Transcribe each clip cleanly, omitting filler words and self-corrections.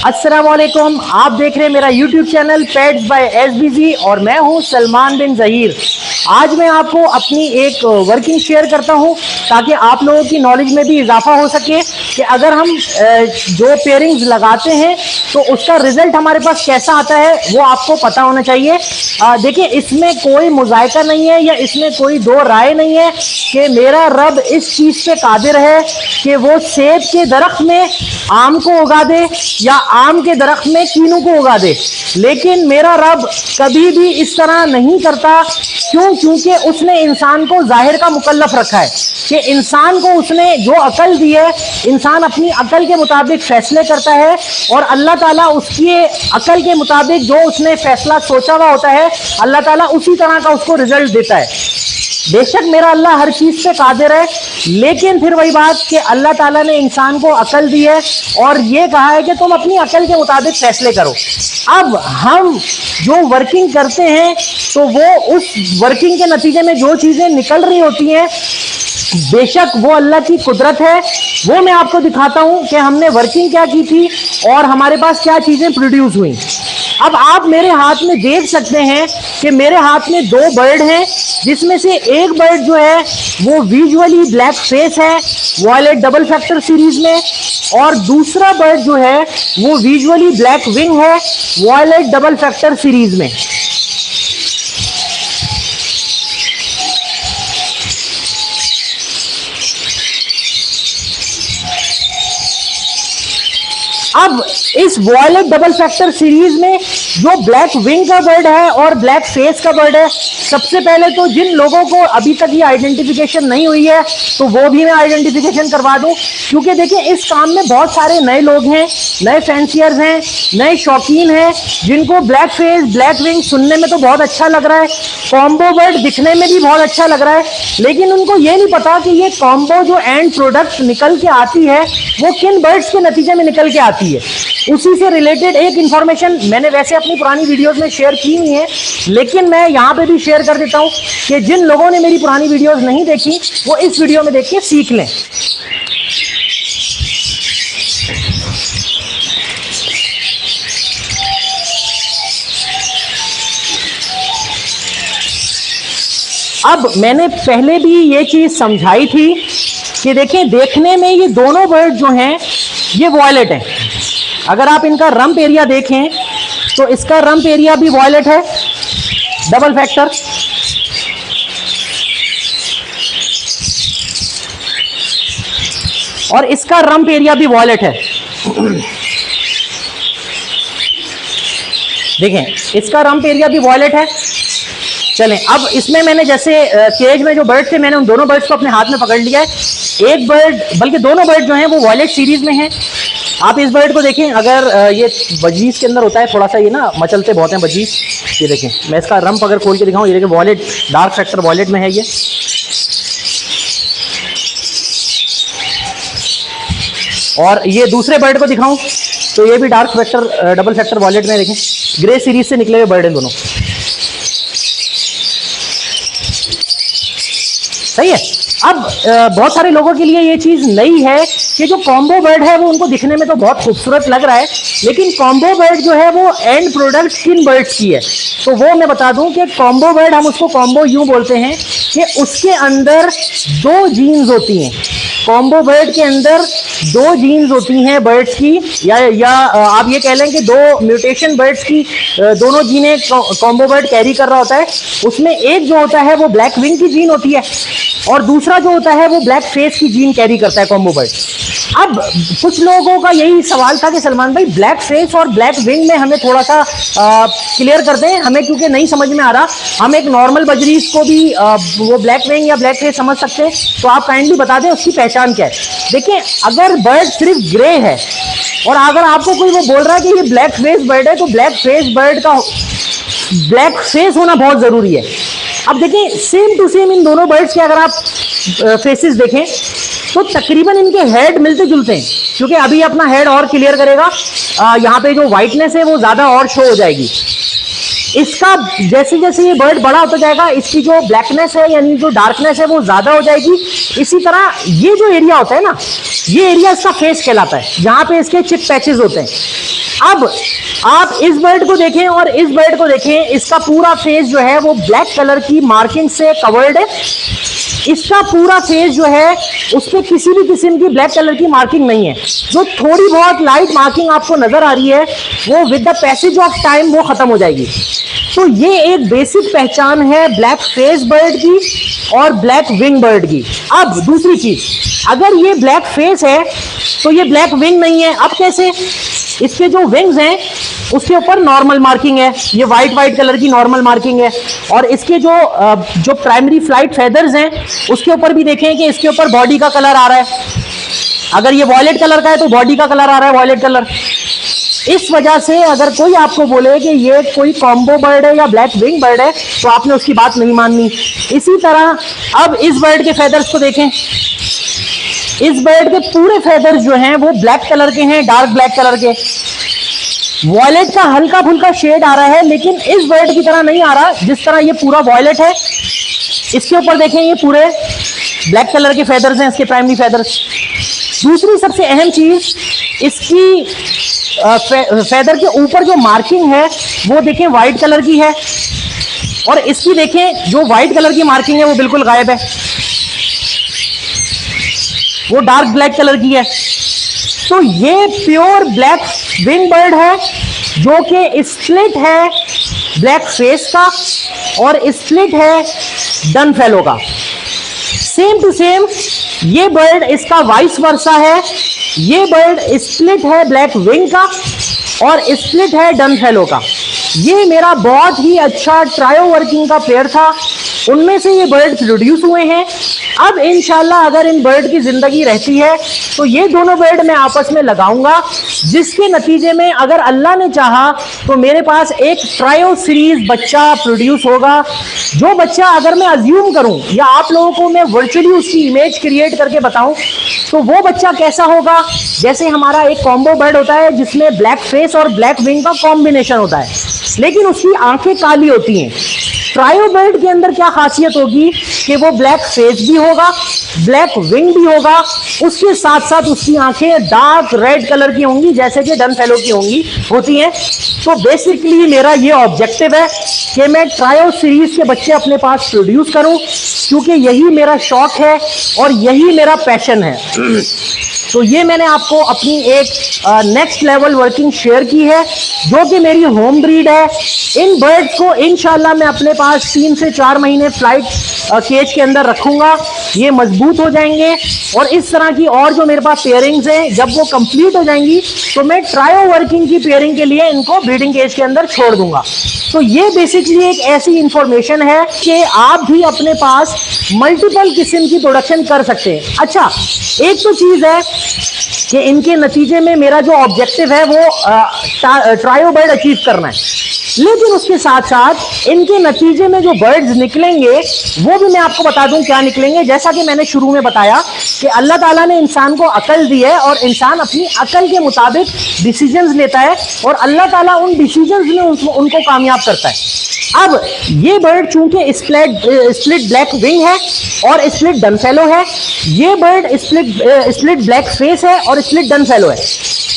अस्सलामुअलैकुम, आप देख रहे हैं मेरा YouTube channel pets by SBZ और मैं हूं सलमान बिन ज़हीर। आज मैं आपको अपनी एक वर्किंग शेयर करता हूं ताकि आप लोगों की नॉलेज में भी इजाफा हो सके कि अगर हम जो पेयरिंग्स लगाते हैं तो उसका रिजल्ट हमारे पास कैसा आता है वो आपको पता होना चाहिए। देखिए, इसमें कोई मुज़ायका नहीं है या इसमें कोई दो राय नहीं है कि मेरा रब इस चीज़ पे कादिर है कि वो सेब के दरख्त में आम को उगा दे या आम के दरख्त में कीनू को उगा दे, लेकिन मेरा रब कभी भी इस तरह नहीं करता। क्यों? क्योंकि उसने इंसान को जाहिर का मुकल्लफ रखा है कि इंसान को उसने जो अकल दी है, इंसान अपनी अकल के मुताबिक फैसले करता है और अल्लाह ताला उसकी अकल के मुताबिक जो उसने फैसला सोचा हुआ होता है, अल्लाह ताला उसी तरह का उसको रिजल्ट देता है। बेशक मेरा अल्लाह हर चीज़ पे कादिर है, लेकिन फिर वही बात कि अल्लाह ताला ने इंसान को अकल दी है और ये कहा है कि तुम अपनी अकल के मुताबिक फैसले करो। अब हम जो वर्किंग करते हैं तो वो उस वर्किंग के नतीजे में जो चीज़ें निकल रही होती हैं, बेशक वो अल्लाह की कुदरत है। वो मैं आपको दिखाता हूं कि हमने वर्किंग क्या की थी और हमारे पास क्या चीज़ें प्रोड्यूस हुई। अब आप मेरे हाथ में देख सकते हैं कि मेरे हाथ में दो बर्ड हैं, जिसमें से एक बर्ड जो है वो विजुअली ब्लैक फेस है वॉयलेट डबल फैक्टर सीरीज में, और दूसरा बर्ड जो है वो विजुअली ब्लैक विंग है वॉयलेट डबल फैक्टर सीरीज में। अब इस वॉयलेट डबल फैक्टर सीरीज में जो ब्लैक विंग का बर्ड है और ब्लैक फेस का बर्ड है, सबसे पहले तो जिन लोगों को अभी तक ये आइडेंटिफिकेशन नहीं हुई है तो वो भी मैं आइडेंटिफिकेशन करवा दूं, क्योंकि देखिए इस काम में बहुत सारे नए लोग हैं, नए फैंसियर्स हैं, नए शौकीन हैं, जिनको ब्लैक फेस ब्लैक विंग सुनने में तो बहुत अच्छा लग रहा है, कॉम्बो बर्ड दिखने में भी बहुत अच्छा लग रहा है, लेकिन उनको ये नहीं पता कि ये कॉम्बो जो एंड प्रोडक्ट निकल के आती है वो किन बर्ड्स के नतीजे में निकल के आती है। उसी से रिलेटेड एक इंफॉर्मेशन मैंने वैसे अपनी पुरानी वीडियोस में शेयर की हुई है, लेकिन मैं यहां पे भी शेयर कर देता हूं कि जिन लोगों ने मेरी पुरानी वीडियोस नहीं देखी वो इस वीडियो में देख के सीख लें। अब मैंने पहले भी ये चीज समझाई थी कि देखें, देखने में ये दोनों बर्ड जो हैं ये वॉयलेट है। अगर आप इनका रंप एरिया देखें तो इसका रंप एरिया भी वॉयलेट है डबल फैक्टर, और इसका रंप एरिया भी वॉयलेट है। देखें, इसका रंप एरिया भी वॉयलेट है। चलें, अब इसमें मैंने जैसे केज में जो बर्ड थे, मैंने उन दोनों बर्ड्स को अपने हाथ में पकड़ लिया है। एक बर्ड, बल्कि दोनों बर्ड जो हैं वो वॉयलेट सीरीज में हैं। आप इस बर्ड को देखें, अगर ये बजीज के अंदर होता है थोड़ा सा, ये ना मचलते बहुत हैं बजीज। ये देखें, मैं इसका रंप अगर खोल के दिखाऊं, ये देखें वॉयलेट डार्क फैक्टर वॉयलेट में है ये। और ये दूसरे बर्ड को दिखाऊं तो ये भी dark factor double factor violet में, देखें ग्रे सीरीज से निकले हुए बर्ड हैं दोनों। सही है। अब बहुत सारे लोगों के लिए ये चीज़ नई है कि जो कॉम्बो बर्ड है वो उनको दिखने में तो बहुत खूबसूरत लग रहा है, लेकिन कॉम्बो बर्ड जो है वो एंड प्रोडक्ट किन बर्ड्स की है, तो वो मैं बता दूं कि कॉम्बो बर्ड, हम उसको कॉम्बो यूं बोलते हैं कि उसके अंदर दो जीन्स होती हैं। कॉम्बो बर्ड के अंदर दो जीन्स होती हैं बर्ड्स की, या आप ये कह लें कि दो म्यूटेशन बर्ड्स की दोनों जीनें कॉम्बो बर्ड कैरी कर रहा होता है। उसमें एक जो होता है वो ब्लैक विंग की जीन होती है और दूसरा जो होता है वो ब्लैक फेस की जीन कैरी करता है कॉम्बो बर्ड। अब कुछ लोगों का यही सवाल था कि सलमान भाई, ब्लैक फेस और ब्लैक विंग में हमें थोड़ा सा क्लियर कर दें, हमें क्योंकि नहीं समझ में आ रहा। हम एक नॉर्मल बजरीज को भी वो ब्लैक विंग या ब्लैक फेस समझ सकते हैं, तो आप काइंडली बता दें उसकी पहचान क्या है। देखिए, अगर बर्ड सिर्फ ग्रे है और अगर आपको कोई वो बोल रहा है कि ये ब्लैक फेस बर्ड है, तो ब्लैक फेस बर्ड का ब्लैक फेस होना बहुत जरूरी है। अब देखें, सेम टू सेम इन दोनों बर्ड्स के अगर आप फेसेस देखें तो तकरीबन इनके हेड मिलते जुलते हैं, क्योंकि अभी अपना हेड और क्लियर करेगा, यहाँ पे जो वाइटनेस है वो ज़्यादा और शो हो जाएगी। इसका जैसे जैसे ये बर्ड बड़ा होता जाएगा, इसकी जो ब्लैकनेस है यानी जो डार्कनेस है वो ज्यादा हो जाएगी। इसी तरह ये जो एरिया होता है ना, ये एरिया इसका फेस कहलाता है, जहां पे इसके चिप पैचेस होते हैं। अब आप इस बर्ड को देखें और इस बर्ड को देखें, इसका पूरा फेस जो है वो ब्लैक कलर की मार्किंग से कवर्ड है। इसका पूरा फेस जो है उस पर किसी भी किस्म की ब्लैक कलर की मार्किंग नहीं है। जो थोड़ी बहुत लाइट मार्किंग आपको नजर आ रही है वो with the passage of time वो खत्म हो जाएगी। तो ये एक बेसिक पहचान है ब्लैक फेस बर्ड की और ब्लैक विंग बर्ड की। अब दूसरी चीज, अगर ये ब्लैक फेस है तो ये ब्लैक विंग नहीं है। अब कैसे? इसके जो विंग्स हैं उसके ऊपर नॉर्मल मार्किंग है, ये वाइट कलर की नॉर्मल मार्किंग है। और इसके जो प्राइमरी फ्लाइट फेदर्स हैं उसके ऊपर भी देखें कि इसके ऊपर बॉडी का कलर आ रहा है। अगर ये वॉयलेट कलर का है तो बॉडी का कलर आ रहा है वॉयलेट कलर। इस वजह से अगर कोई आपको बोले कि ये कोई कॉम्बो बर्ड है या ब्लैक विंग बर्ड है तो आपने उसकी बात नहीं माननी। इसी तरह अब इस बर्ड के फेदर्स को देखें। इस बर्ड के पूरे फेदर्स जो हैं वो ब्लैक कलर के हैं, डार्क ब्लैक कलर के। वॉयलेट का हल्का फुल्का शेड आ रहा है, लेकिन इस बर्ड की तरह नहीं आ रहा जिस तरह ये पूरा वॉयलेट है। इसके ऊपर देखें, ये पूरे ब्लैक कलर के फेदर्स हैं, इसके प्राइमरी फेदर्स। दूसरी सबसे अहम चीज, इसकी फेदर के ऊपर जो मार्किंग है वो देखें व्हाइट कलर की है, और इसकी देखें जो व्हाइट कलर की मार्किंग है वो बिल्कुल गायब है, वो डार्क ब्लैक कलर की है। तो ये प्योर ब्लैक विंग बर्ड है जो कि स्प्लिट है ब्लैक फेस का और स्प्लिट है डन फेलो का। सेम टू सेम ये बर्ड इसका वाइस वर्सा है। ये बर्ड स्प्लिट है ब्लैक विंग का और स्प्लिट है डन फेलो का। ये मेरा बहुत ही अच्छा ट्रायो वर्किंग का पेयर था, उनमें से ये बर्ड प्रोड्यूस हुए हैं। अब इंशाल्लाह अगर इन बर्ड की जिंदगी रहती है तो ये दोनों बर्ड मैं आपस में लगाऊंगा, जिसके नतीजे में अगर अल्लाह ने चाहा तो मेरे पास एक ट्रायो सीरीज बच्चा प्रोड्यूस होगा। जो बच्चा अगर मैं अज्यूम करूं या आप लोगों को मैं वर्चुअली उसकी इमेज क्रिएट करके बताऊं तो वो बच्चा कैसा होगा, जैसे हमारा एक कॉम्बो बर्ड होता है जिसमें ब्लैक फेस और ब्लैक विंग का कॉम्बिनेशन होता है, लेकिन उसकी आंखें काली होती हैं। ट्रायो बर्ड के अंदर क्या खासियत होगी कि वो ब्लैक फेस भी होगा, ब्लैक विंग भी होगा, उसके साथ साथ उसकी आंखें डार्क रेड कलर की होंगी जैसे कि डन फेलो की होती हैं। तो बेसिकली मेरा ये ऑब्जेक्टिव है कि मैं ट्रायो सीरीज के बच्चे अपने पास प्रोड्यूस करूं, क्योंकि यही मेरा शौक है और यही मेरा पैशन है। तो ये मैंने आपको अपनी एक नेक्स्ट लेवल वर्किंग शेयर की है जो कि मेरी होम ब्रीड है। इन बर्ड्स को इंशाल्लाह मैं अपने पास 3 से 4 महीने फ्लाइट केज के अंदर रखूंगा, ये मजबूत हो जाएंगे। और इस तरह की और जो मेरे पास पेयरिंग्स हैं जब वो कंप्लीट हो जाएंगी तो मैं ट्रायो वर्किंग की पेयरिंग के लिए इनको ब्रीडिंग केज के अंदर छोड़ दूंगा। तो ये बेसिकली एक ऐसी इंफॉर्मेशन है कि आप भी अपने पास मल्टीपल किस्म की प्रोडक्शन कर सकते हैं। अच्छा, एक तो चीज है कि इनके नतीजे में मेरा जो ऑब्जेक्टिव है वो ट्रायो बर्ड अचीव करना है, लेकिन उसके साथ साथ इनके नतीजे में जो बर्ड्स निकलेंगे वो भी मैं आपको बता दूं क्या निकलेंगे। जैसा कि मैंने शुरू में बताया कि अल्लाह ताला ने इंसान को अकल दी है और इंसान अपनी अकल के मुताबिक डिसीजंस लेता है और अल्लाह ताला उन डिसीजंस में उनको कामयाब करता है। अब ये बर्ड चूंकि स्प्लिट ब्लैक विंग है और स्प्लिट डन फेलो है, ये बर्ड स्प्लिट ब्लैक फेस है और स्प्लिट डन फेलो है।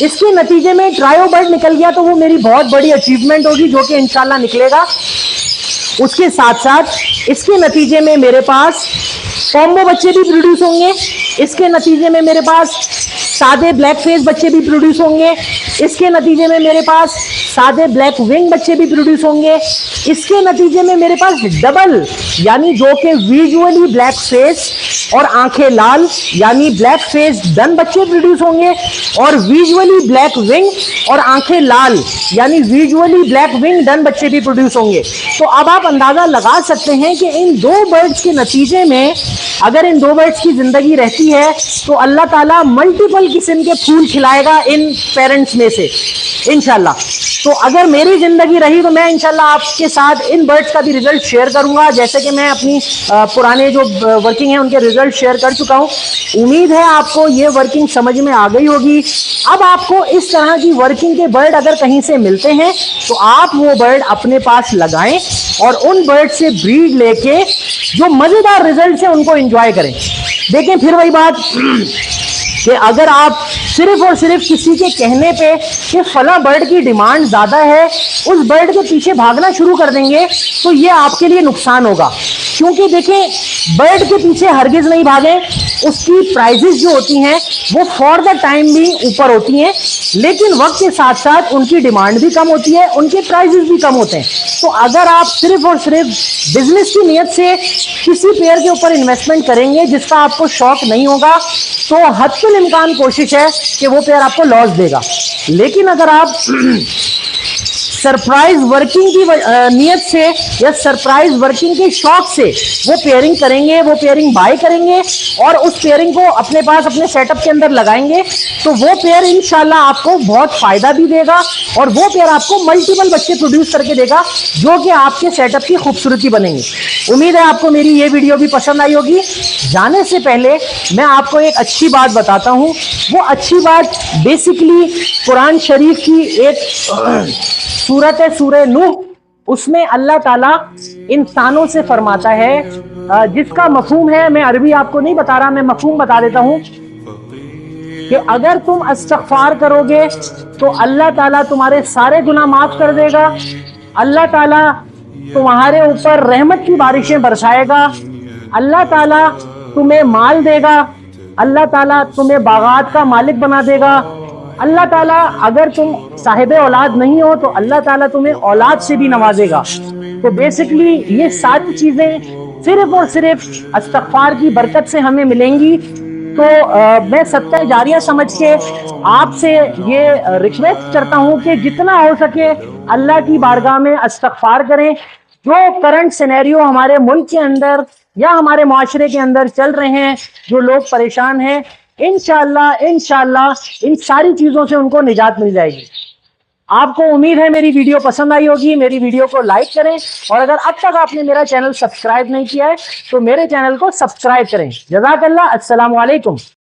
इसके नतीजे में ट्रायो बर्ड निकल गया तो वो मेरी बहुत बड़ी अचीवमेंट होगी जो कि इंशाल्लाह निकलेगा। उसके साथ साथ इसके नतीजे में मेरे पास कॉम्बो बच्चे भी प्रोड्यूस होंगे, इसके नतीजे में मेरे पास सादे ब्लैक फेस बच्चे भी प्रोड्यूस होंगे, इसके नतीजे में मेरे पास सादे ब्लैक विंग बच्चे भी प्रोड्यूस होंगे, इसके नतीजे में मेरे पास डबल यानी जो कि विजुअली ब्लैक फेस और आंखें लाल यानी ब्लैक फेस डन बच्चे प्रोड्यूस होंगे, और विजुअली ब्लैक विंग और आंखें लाल यानी विजुअली ब्लैक विंग डन बच्चे भी प्रोड्यूस होंगे। तो अब आप अंदाजा लगा सकते हैं कि इन दो बर्ड्स के नतीजे में अगर इन दो बर्ड्स की जिंदगी रहती है तो अल्लाह ताला मल्टीपल मल्टीपल किस्म के फूल खिलाएगा इन पेरेंट्स में से इंशाल्लाह। तो अगर मेरी जिंदगी रही तो मैं इंशाल्लाह आपके साथ इन बर्ड्स का भी रिजल्ट शेयर करूंगा, जैसे कि मैं अपनी पुराने जो वर्किंग है उनके रिजल्ट शेयर कर चुका हूं। उम्मीद है आपको ये वर्किंग समझ में आ गई होगी। अब आपको इस तरह की वर्किंग के बर्ड अगर कहीं से मिलते हैं तो आप वो बर्ड अपने पास लगाएं और उन बर्ड से ब्रीड लेके जो मजेदार रिजल्ट है उनको एंजॉय करें। देखें फिर वही बात कि अगर आप सिर्फ और सिर्फ किसी के कहने पे कि फला बर्ड की डिमांड ज्यादा है उस बर्ड के पीछे भागना शुरू कर देंगे तो ये आपके लिए नुकसान होगा। क्योंकि देखें बर्ड के पीछे हरगिज नहीं भागें, उसकी प्राइजेस जो होती हैं वो फॉर द टाइम भी ऊपर होती हैं, लेकिन वक्त के साथ साथ उनकी डिमांड भी कम होती है, उनके प्राइजेस भी कम होते हैं। तो अगर आप सिर्फ और सिर्फ बिजनेस की नीयत से किसी पेयर के ऊपर इन्वेस्टमेंट करेंगे जिसका आपको शौक नहीं होगा तो हत्तुल इम्कान कोशिश है कि वो पेयर आपको लॉस देगा। लेकिन अगर आप सरप्राइज वर्किंग की नियत से या सरप्राइज वर्किंग के शौक से वो पेयरिंग करेंगे, वो पेयरिंग बाय करेंगे और उस पेयरिंग को अपने पास अपने सेटअप के अंदर लगाएंगे तो वो पेयर इंशाल्लाह आपको बहुत फायदा भी देगा और वो पेयर आपको मल्टीपल बच्चे प्रोड्यूस करके देगा जो कि आपके सेटअप की खूबसूरती बनेंगे। उम्मीद है आपको मेरी ये वीडियो भी पसंद आई होगी। जाने से पहले मैं आपको एक अच्छी बात बताता हूं। वो अच्छी बात बेसिकली कुरान शरीफ की एक सूरत है सूरह नूह, उसमें अल्लाह ताला इंसानों से फरमाता है, जिसका मफहूम है, मैं अरबी आपको नहीं बता रहा, मैं मफहूम बता देता हूं कि अगर तुम इस्तिग़फ़ार करोगे तो अल्लाह ताला तुम्हारे सारे गुनाह माफ कर देगा, अल्लाह ताला तुम्हारे ऊपर रहमत की बारिशें बरसाएगा, अल्लाह ताला तुम्हें माल देगा, अल्लाह ताला तुम्हें बागात का मालिक बना देगा, अल्लाह ताला अगर तुम साहिबे औलाद नहीं हो तो अल्लाह ताला तुम्हें औलाद से भी नवाजेगा। तो बेसिकली ये सारी चीजें सिर्फ और सिर्फ इस्तिग़फ़ार की बरकत से हमें मिलेंगी। तो मैं सदका जारिया समझ के आपसे ये रिक्वेस्ट करता हूं कि जितना हो सके अल्लाह की बारगाह में इस्तिग़फ़ार करें। जो करंट सिनेरियो हमारे मुल्क के अंदर या हमारे माशरे के अंदर चल रहे हैं, जो लोग परेशान हैं, इंशाअल्लाह इन सारी चीजों से उनको निजात मिल जाएगी। आपको उम्मीद है मेरी वीडियो पसंद आई होगी। मेरी वीडियो को लाइक करें और अगर अब तक आपने मेरा चैनल सब्सक्राइब नहीं किया है तो मेरे चैनल को सब्सक्राइब करें। जज़ाकल्लाह। अस्सलामु अलैकुम।